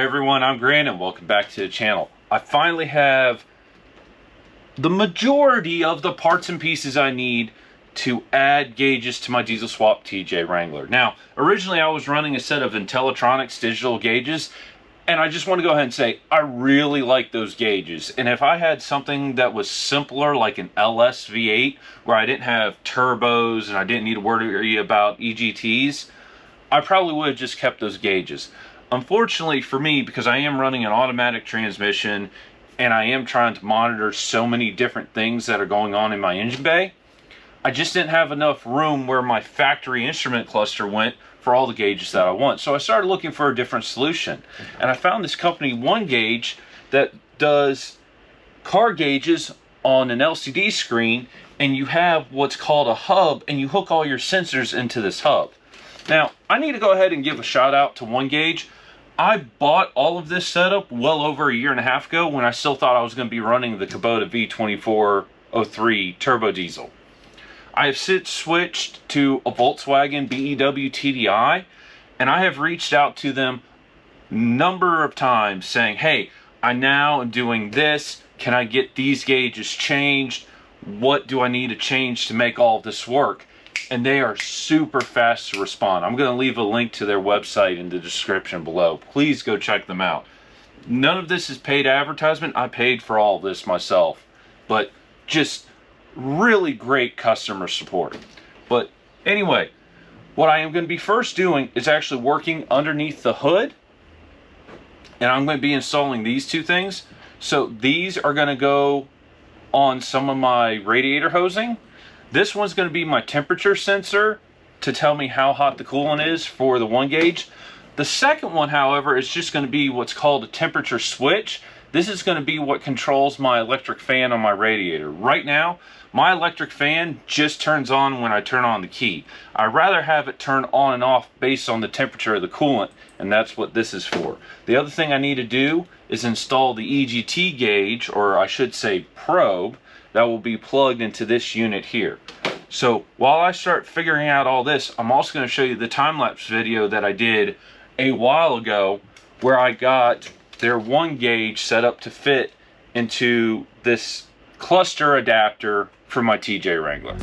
everyone, I'm Grant and welcome back to the channel. I finally have the majority of the parts and pieces I need to add gauges to my diesel swap TJ Wrangler. Now, originally I was running a set of Intellitronics digital gauges, and I just want to go ahead and say I really like those gauges. And if I had something that was simpler, like an LS V8, where I didn't have turbos and I didn't need to worry about EGTs, I probably would have just kept those gauges. Unfortunately for me, because I am running an automatic transmission and I am trying to monitor so many different things that are going on in my engine bay, I just didn't have enough room where my factory instrument cluster went for all the gauges that I want. So I started looking for a different solution. And I found this company, OneGauge, that does car gauges on an LCD screen, and you have what's called a hub, and you hook all your sensors into this hub. Now, I need to go ahead and give a shout out to OneGauge. I bought all of this setup well over a year and a half ago when I still thought I was going to be running the Kubota V2403 turbo diesel. I have since switched to a Volkswagen BEW TDI, and I have reached out to them a number of times saying, hey, I now am doing this. Can I get these gauges changed? What do I need to change to make all of this work? And they are super fast to respond. I'm going to leave a link to their website in the description below. Please go check them out. None of this is paid advertisement. I paid for all of this myself. But just really great customer support. But anyway, what I am going to be first doing is actually working underneath the hood. And I'm going to be installing these two things. So these are going to go on some of my radiator hosing. This one's going to be my temperature sensor to tell me how hot the coolant is for the OneGauge. The second one, however, is just going to be what's called a temperature switch. This is going to be what controls my electric fan on my radiator. Right now, my electric fan just turns on when I turn on the key. I'd rather have it turn on and off based on the temperature of the coolant, and that's what this is for. The other thing I need to do is install the EGT gauge, or I should say probe, that will be plugged into this unit here. So while I start figuring out all this, I'm also going to show you the time-lapse video that I did a while ago where I got their OneGauge set up to fit into this cluster adapter for my TJ Wrangler.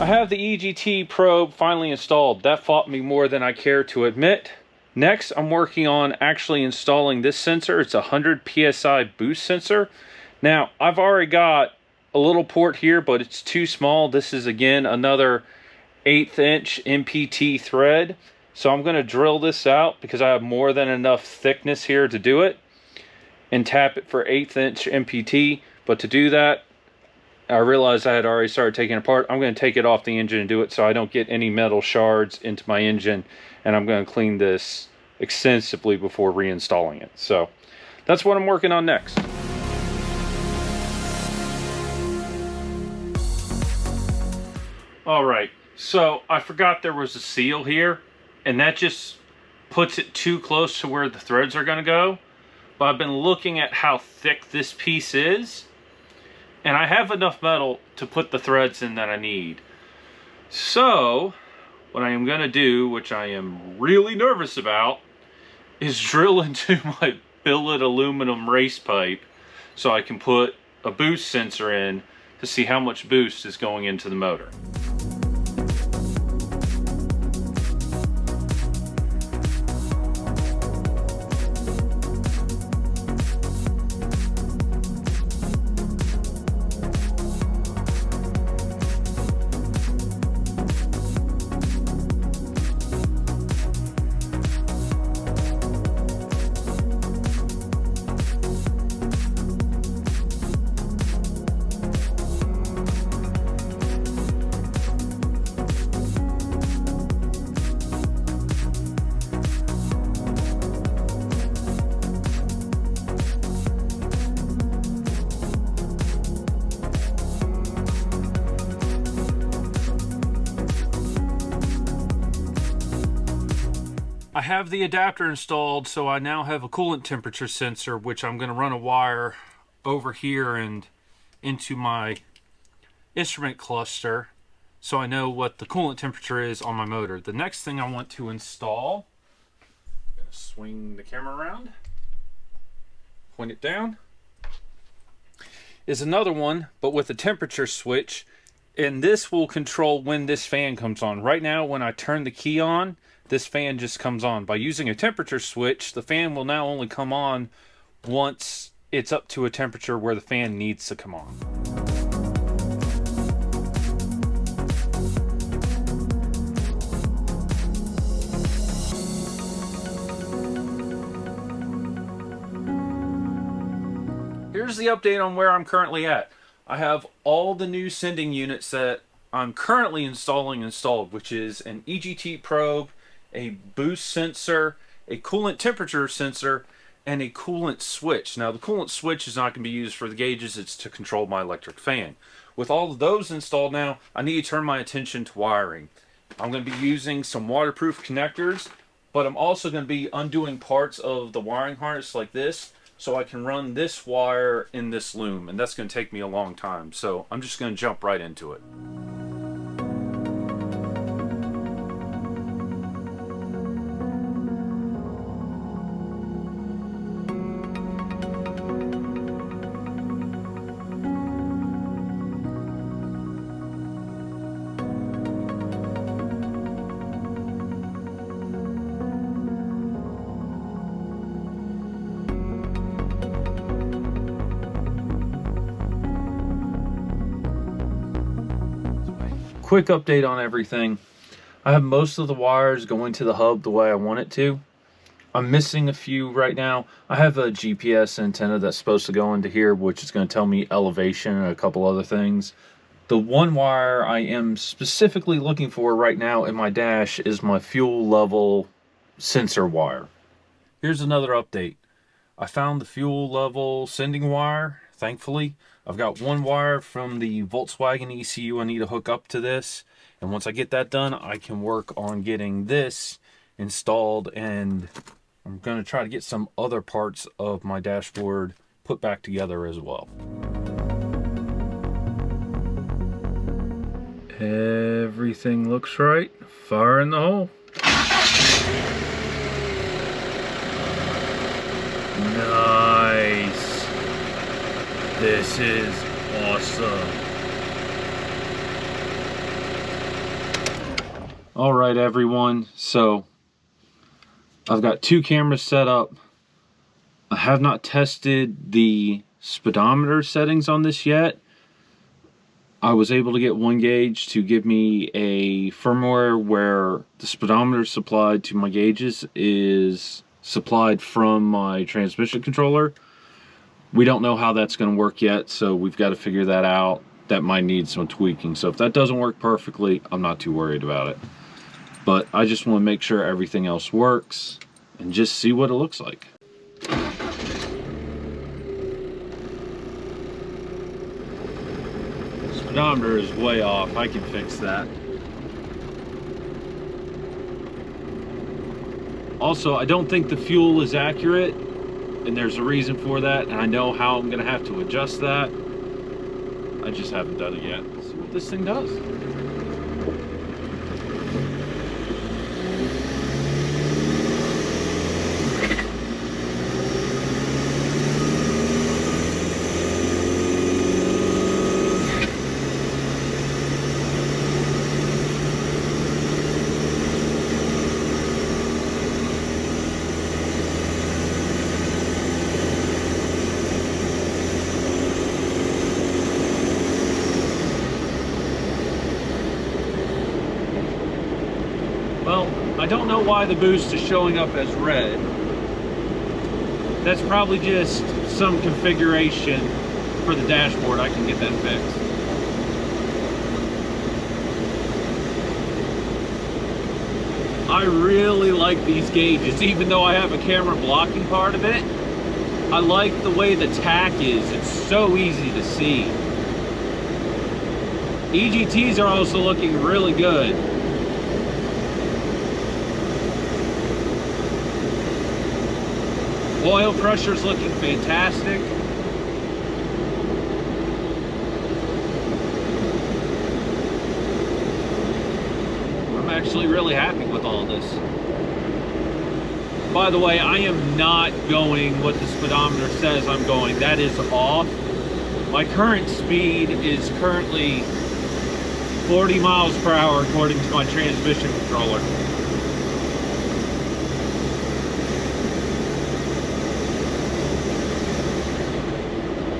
I have the EGT probe finally installed. That fought me more than I care to admit. Next, I'm working on actually installing this sensor. It's a 100 PSI boost sensor. Now, I've already got a little port here, but it's too small. This is, again, another 1/8 inch MPT thread. So I'm going to drill this out because I have more than enough thickness here to do it and tap it for 1/8 inch MPT. But to do that, I realized I had already started taking it apart. I'm going to take it off the engine and do it so I don't get any metal shards into my engine. And I'm going to clean this extensively before reinstalling it. So that's what I'm working on next. All right, so I forgot there was a seal here, and that just puts it too close to where the threads are going to go. But I've been looking at how thick this piece is, and I have enough metal to put the threads in that I need. So what I am going to do, which I am really nervous about, is drill into my billet aluminum race pipe so I can put a boost sensor in to see how much boost is going into the motor. I have the adapter installed, so I now have a coolant temperature sensor, which I'm going to run a wire over here and into my instrument cluster so I know what the coolant temperature is on my motor. The next thing I want to install, I'm going to swing the camera around, point it down, is another one, but with a temperature switch, and this will control when this fan comes on. Right now, when I turn the key on, this fan just comes on. By using a temperature switch, the fan will now only come on once it's up to a temperature where the fan needs to come on. Here's the update on where I'm currently at. I have all the new sending units that I'm currently installing installed, which is an EGT probe, a boost sensor, a coolant temperature sensor, and a coolant switch. Now the coolant switch is not going to be used for the gauges, it's to control my electric fan. With all of those installed now, I need to turn my attention to wiring. I'm going to be using some waterproof connectors, but I'm also going to be undoing parts of the wiring harness like this so I can run this wire in this loom, and that's going to take me a long time. So I'm just going to jump right into it. Quick update on everything. I have most of the wires going to the hub the way I want it to. I'm missing a few right now. I have a GPS antenna that's supposed to go into here, which is going to tell me elevation and a couple other things. The one wire I am specifically looking for right now in my dash is my fuel level sensor wire. Here's another update. I found the fuel level sending wire, thankfully. I've got one wire from the Volkswagen ECU I need to hook up to this, and once I get that done, I can work on getting this installed, and I'm going to try to get some other parts of my dashboard put back together as well. Everything looks right. Fire in the hole. Nice. This is awesome. All right, everyone. So I've got two cameras set up. I have not tested the speedometer settings on this yet. I was able to get OneGauge to give me a firmware where the speedometer supplied to my gauges is supplied from my transmission controller. We don't know how that's going to work yet, so we've got to figure that out. That might need some tweaking. So if that doesn't work perfectly, I'm not too worried about it. But I just want to make sure everything else works and just see what it looks like. Speedometer is way off. I can fix that. Also, I don't think the fuel is accurate, and there's a reason for that, and I know how I'm going to have to adjust that. I just haven't done it yet. Let's see what this thing does. I don't know why the boost is showing up as red. That's probably just some configuration for the dashboard. I can get that fixed. I really like these gauges, even though I have a camera blocking part of it. I like the way the tack is. It's so easy to see. EGTs are also looking really good. Oil pressure's looking fantastic. I'm actually really happy with all this. By the way, I am not going what the speedometer says I'm going. That is off. My current speed is currently 40 miles per hour according to my transmission controller.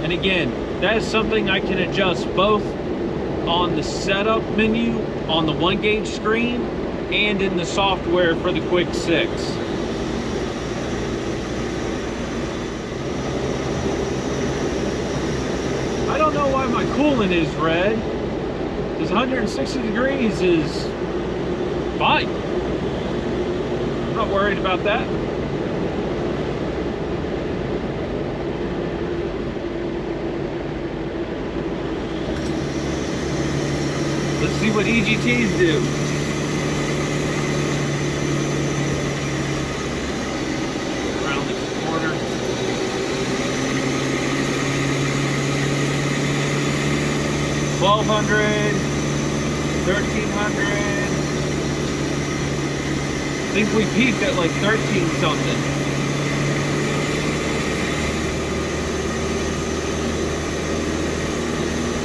And again, that is something I can adjust both on the setup menu on the OneGauge screen and in the software for the Quick 6. I don't know why my coolant is red, because 160 degrees is fine. I'm not worried about that. Let's see what EGTs do. Around this corner. $1,200, $1,300. I think we peaked at like 13 something.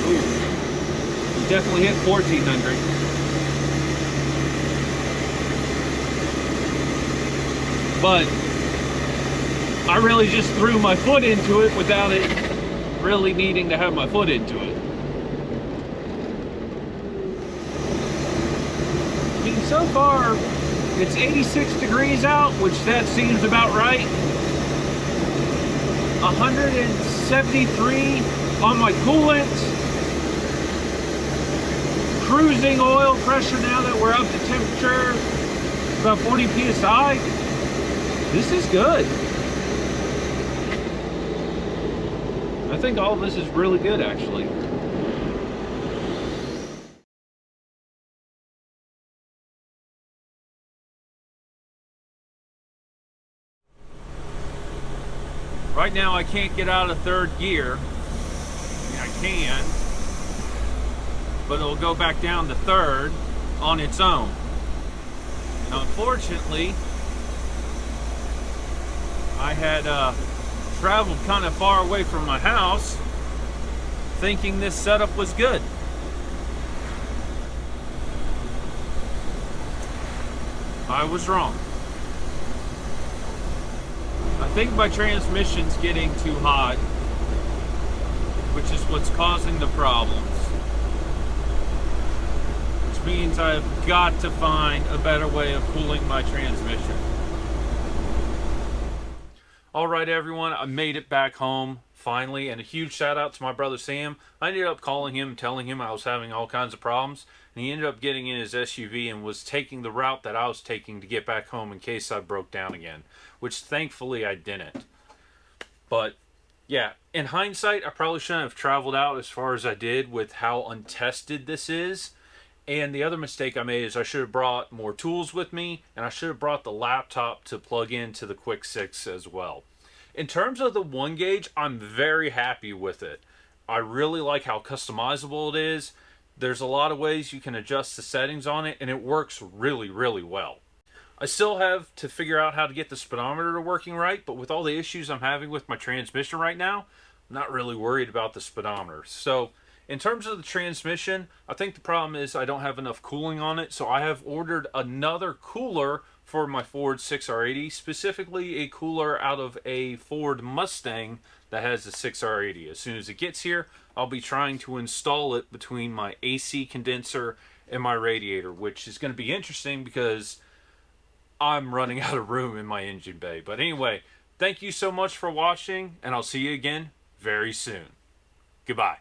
Ooh. Definitely hit 1,400. But I really just threw my foot into it without it really needing to have my foot into it. I mean, so far it's 86 degrees out, which that seems about right. 173 on my coolant. Cruising oil pressure now that we're up to temperature, about 40 psi. This is good. I think all of this is really good, actually. Right now I can't get out of third gear. I mean, I can, but it'll go back down to third on its own. And unfortunately, I had traveled kind of far away from my house thinking this setup was good. I was wrong. I think my transmission's getting too hot, which is what's causing the problems. Which means I've got to find a better way of cooling my transmission. Alright everyone, I made it back home finally, and a huge shout out to my brother Sam. I ended up calling him and telling him I was having all kinds of problems, and he ended up getting in his SUV and was taking the route that I was taking to get back home in case I broke down again, which thankfully I didn't. But yeah, in hindsight, I probably shouldn't have traveled out as far as I did with how untested this is. And the other mistake I made is I should have brought more tools with me, and I should have brought the laptop to plug into the Quick 6 as well. In terms of the OneGauge, I'm very happy with it. I really like how customizable it is. There's a lot of ways you can adjust the settings on it, and it works really, really well. I still have to figure out how to get the speedometer working right, but with all the issues I'm having with my transmission right now, I'm not really worried about the speedometer. So in terms of the transmission, I think the problem is I don't have enough cooling on it, so I have ordered another cooler for my Ford 6R80, specifically a cooler out of a Ford Mustang that has a 6R80. As soon as it gets here, I'll be trying to install it between my AC condenser and my radiator, which is going to be interesting because I'm running out of room in my engine bay. But anyway, thank you so much for watching, and I'll see you again very soon. Goodbye.